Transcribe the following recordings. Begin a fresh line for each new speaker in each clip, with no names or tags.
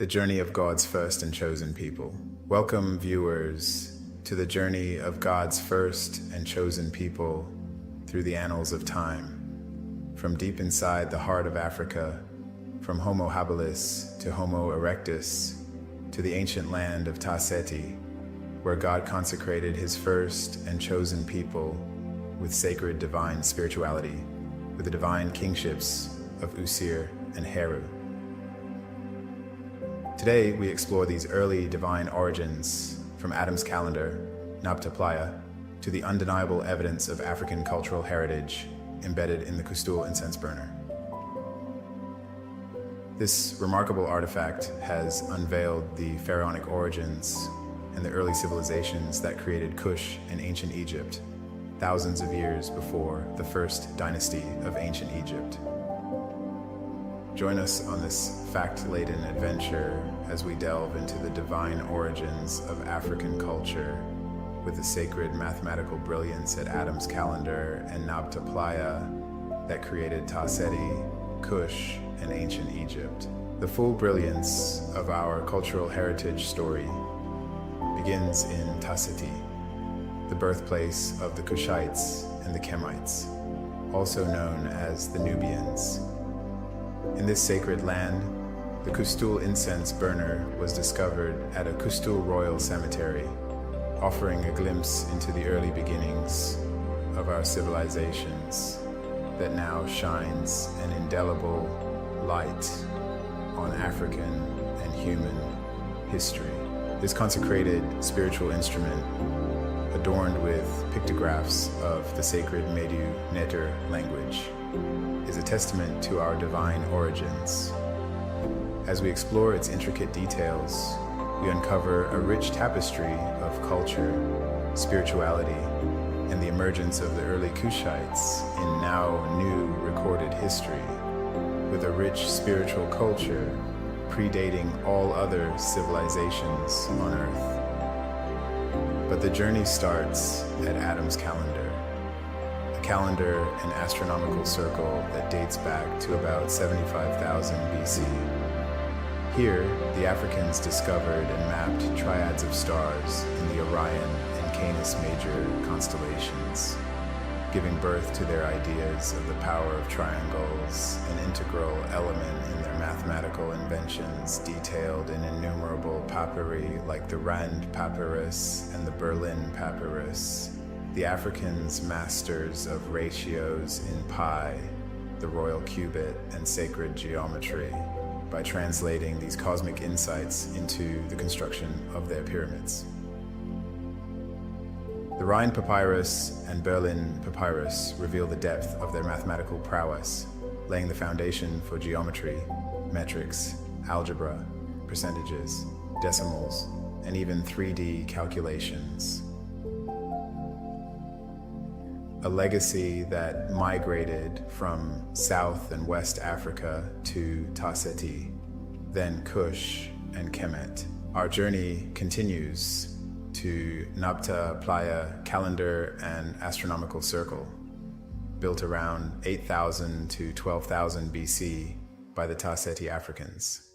the journey of God's first and chosen people. Welcome, viewers, to the journey of God's first and chosen people through the annals of time. From deep inside the heart of Africa, from Homo habilis to Homo erectus, to the ancient land of Ta-SETI, where God consecrated his first and chosen people with sacred divine spirituality, with the divine kingships of Usir and Heru. Today, we explore these early divine origins from Adam's calendar, Nabta Playa, to the undeniable evidence of African cultural heritage embedded in the Qustul incense burner. This remarkable artifact has unveiled the pharaonic origins and the early civilizations that created Kush in ancient Egypt, thousands of years before the first dynasty of ancient Egypt. Join us on this fact-laden adventure as we delve into the divine origins of African culture with the sacred mathematical brilliance at Adam's calendar and Nabta Playa that created Ta-SETI, Kush, and ancient Egypt. The full brilliance of our cultural heritage story begins in Ta-SETI, the birthplace of the Kushites and the Kemites, also known as the Nubians. In this sacred land, the Qustul incense burner was discovered at a Qustul royal cemetery, offering a glimpse into the early beginnings of our civilizations that now shines an indelible light on African and human history. This consecrated spiritual instrument, adorned with pictographs of the sacred Medu Neter language, is a testament to our divine origins. As we explore its intricate details, we uncover a rich tapestry of culture, spirituality, and the emergence of the early Kushites in now new recorded history, with a rich spiritual culture predating all other civilizations on Earth. But the journey starts at Adam's calendar, a calendar and astronomical circle that dates back to about 75,000 BC. Here, the Africans discovered and mapped triads of stars in the Orion and Canis Major constellations, giving birth to their ideas of the power of triangles, an integral element in their mathematical inventions detailed in innumerable papyri like the Rand Papyrus and the Berlin Papyrus. The Africans, masters of ratios in pi, the royal cubit, and sacred geometry, by translating these cosmic insights into the construction of their pyramids. The Rhine Papyrus and Berlin Papyrus reveal the depth of their mathematical prowess, laying the foundation for geometry, metrics, algebra, percentages, decimals, and even 3D calculations. A legacy that migrated from South and West Africa to Ta-SETI, then Kush and Kemet. Our journey continues to Nabta Playa calendar and astronomical circle, built around 8,000 to 12,000 BC by the Ta-SETI Africans.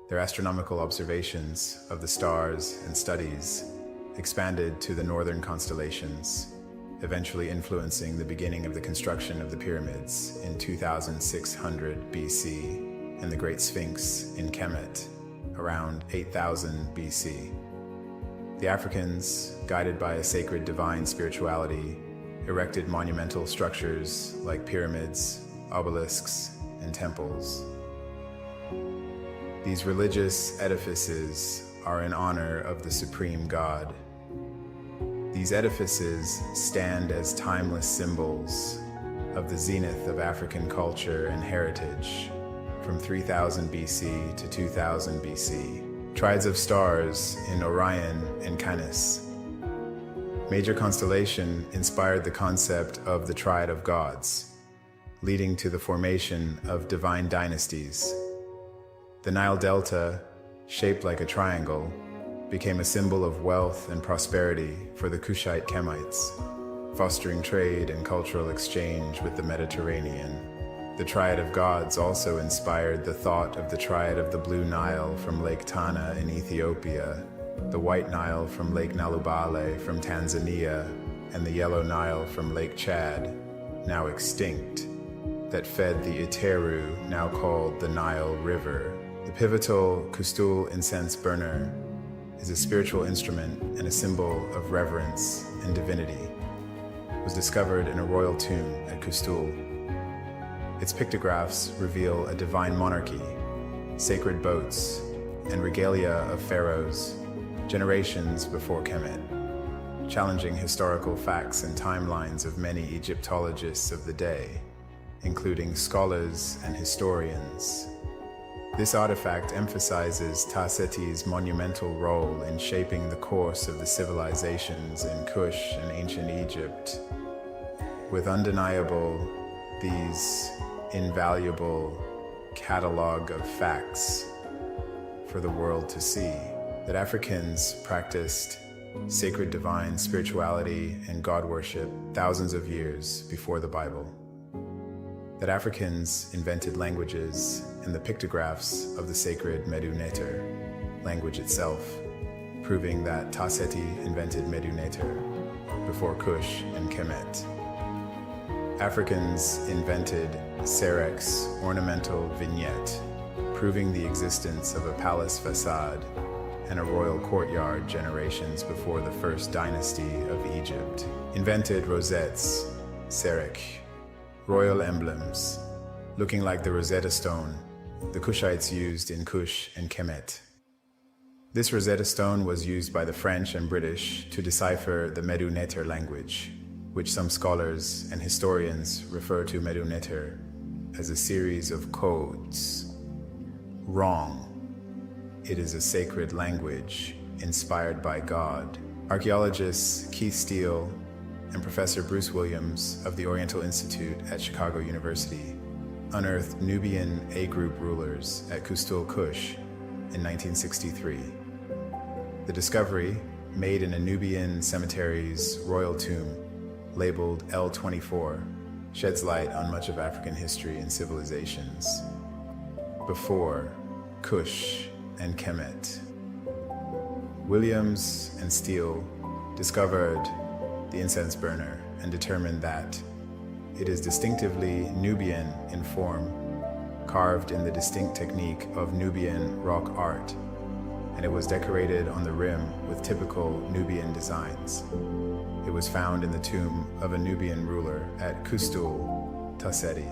Their astronomical observations of the stars and studies expanded to the northern constellations, eventually influencing the beginning of the construction of the pyramids in 2600 BC and the Great Sphinx in Kemet around 8000 BC. The Africans, guided by a sacred divine spirituality, erected monumental structures like pyramids, obelisks, and temples. These religious edifices are in honor of the supreme God. These edifices stand as timeless symbols of the zenith of African culture and heritage from 3000 BC to 2000 BC. Triads of stars in Orion and Canis. Major constellation inspired the concept of the triad of gods, leading to the formation of divine dynasties. The Nile Delta, shaped like a triangle, became a symbol of wealth and prosperity for the Kushite Kemites, fostering trade and cultural exchange with the Mediterranean. The Triad of Gods also inspired the thought of the Triad of the Blue Nile from Lake Tana in Ethiopia, the White Nile from Lake Nalubale from Tanzania, and the Yellow Nile from Lake Chad, now extinct, that fed the Iteru, now called the Nile River. The pivotal Qustul incense burner is a spiritual instrument and a symbol of reverence and divinity. It was discovered in a royal tomb at Qustul. Its pictographs reveal a divine monarchy, sacred boats, and regalia of pharaohs, generations before Kemet, challenging historical facts and timelines of many Egyptologists of the day, including scholars and historians. This artifact emphasizes Ta-SETI's monumental role in shaping the course of the civilizations in Kush and ancient Egypt. With undeniable, these invaluable catalog of facts for the world to see, that Africans practiced sacred divine spirituality and God worship thousands of years before the Bible. That Africans invented languages and the pictographs of the sacred Medu Neter, language itself, proving that Ta-SETI invented Medu Neter before Kush and Kemet. Africans invented Serek's ornamental vignette, proving the existence of a palace facade and a royal courtyard generations before the first dynasty of Egypt. Invented rosettes, Serek, royal emblems, looking like the Rosetta Stone the Kushites used in Kush and Kemet. This Rosetta Stone was used by the French and British to decipher the Medu Neter language, which some scholars and historians refer to Medu Neter as a series of codes. Wrong. It is a sacred language inspired by God. Archaeologists Keith Steele and Professor Bruce Williams of the Oriental Institute at Chicago University unearthed Nubian A group rulers at Qustul, Kush in 1963. The discovery, made in a Nubian cemetery's royal tomb, labeled L24, sheds light on much of African history and civilizations before Kush and Kemet. Williams and Steele discovered the incense burner and determined that it is distinctively Nubian in form, carved in the distinct technique of Nubian rock art, and it was decorated on the rim with typical Nubian designs. It was found in the tomb of a Nubian ruler at Qustul, Ta-SETI.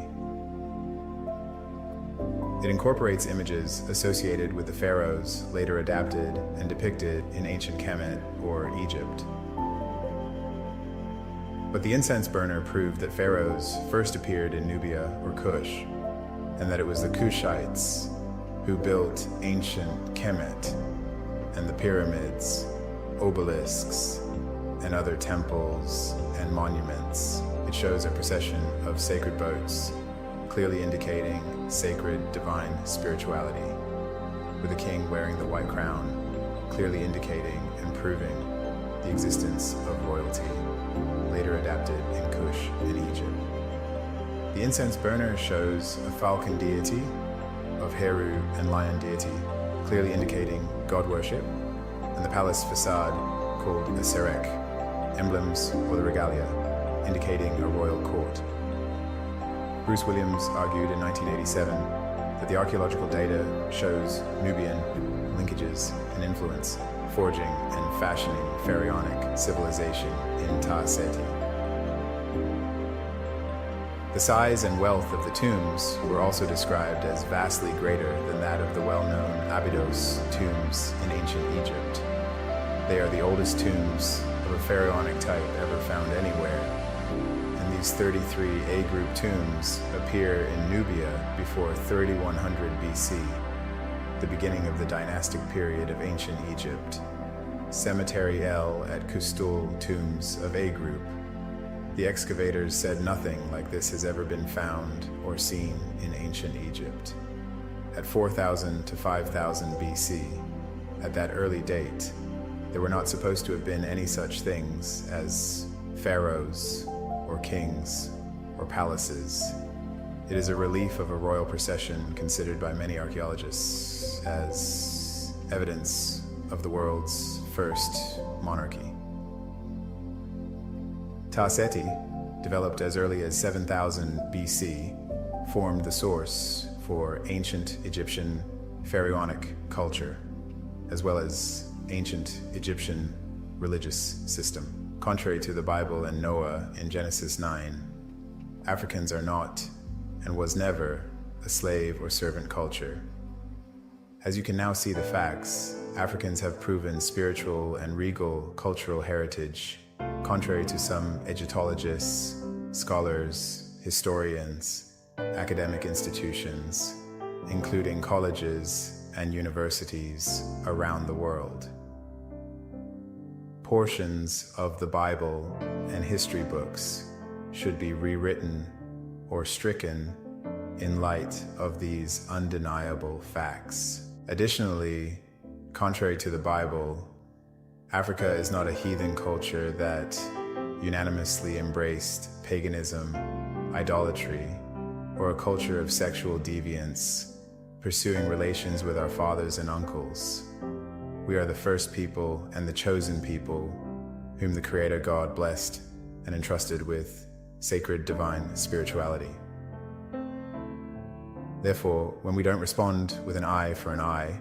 It incorporates images associated with the pharaohs later adapted and depicted in ancient Kemet or Egypt. But the incense burner proved that pharaohs first appeared in Nubia or Kush, and that it was the Kushites who built ancient Kemet and the pyramids, obelisks, and other temples and monuments. It shows a procession of sacred boats, clearly indicating sacred divine spirituality, with a king wearing the white crown, clearly indicating and proving the existence of royalty, later adapted in Kush and Egypt. The incense burner shows a falcon deity of Heru and lion deity, clearly indicating God worship, and the palace facade called a Serek, emblems or the regalia, indicating a royal court. Bruce Williams argued in 1987 that the archaeological data shows Nubian linkages and influence, forging and fashioning pharaonic civilization in Ta-SETI. The size and wealth of the tombs were also described as vastly greater than that of the well-known Abydos tombs in ancient Egypt. They are the oldest tombs of a pharaonic type ever found anywhere, and these 33 A-group tombs appear in Nubia before 3100 BC, the beginning of the dynastic period of ancient Egypt. Cemetery L at Qustul, tombs of A group. The excavators said nothing like this has ever been found or seen in ancient Egypt. At 4000 to 5000 BC, at that early date, there were not supposed to have been any such things as pharaohs or kings or palaces It is a relief of a royal procession considered by many archaeologists as evidence of the world's first monarchy. Ta-SETI, developed as early as 7000 BC, formed the source for ancient Egyptian pharaonic culture, as well as ancient Egyptian religious system. Contrary to the Bible and Noah in Genesis 9, Africans are not, and was never, a slave or servant culture. As you can now see the facts, Africans have proven spiritual and regal cultural heritage, contrary to some Egyptologists, scholars, historians, academic institutions, including colleges and universities around the world. Portions of the Bible and history books should be rewritten or stricken in light of these undeniable facts. Additionally, contrary to the Bible, Africa is not a heathen culture that unanimously embraced paganism, idolatry, or a culture of sexual deviance, pursuing relations with our fathers and uncles. We are the first people and the chosen people whom the Creator God blessed and entrusted with sacred divine spirituality. Therefore, when we don't respond with an eye for an eye,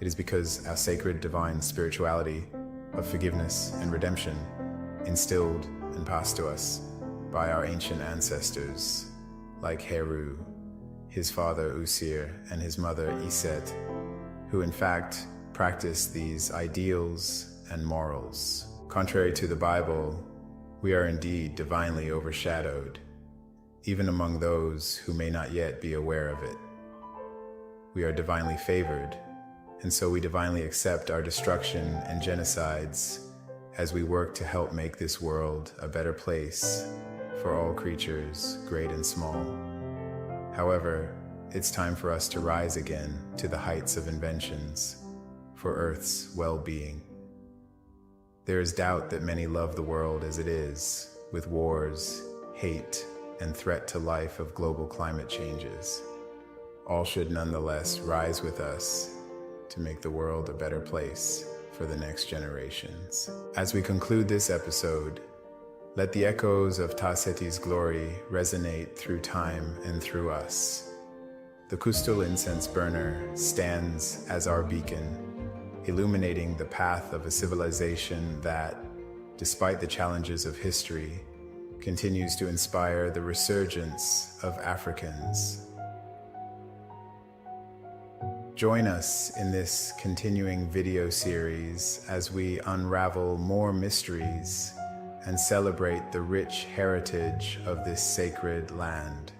it is because our sacred divine spirituality of forgiveness and redemption, instilled and passed to us by our ancient ancestors, like Heru, his father Usir, and his mother Iset, who in fact practiced these ideals and morals. Contrary to the Bible, we are indeed divinely overshadowed, even among those who may not yet be aware of it. We are divinely favored, and so we divinely accept our destruction and genocides as we work to help make this world a better place for all creatures, great and small. However, it's time for us to rise again to the heights of inventions for Earth's well-being. There is doubt that many love the world as it is, with wars, hate, and threat to life of global climate changes. All should nonetheless rise with us to make the world a better place for the next generations. As we conclude this episode, let the echoes of Ta-SETI's glory resonate through time and through us. The Qustul incense burner stands as our beacon, illuminating the path of a civilization that, despite the challenges of history, continues to inspire the resurgence of Africans. Join us in this continuing video series as we unravel more mysteries and celebrate the rich heritage of this sacred land.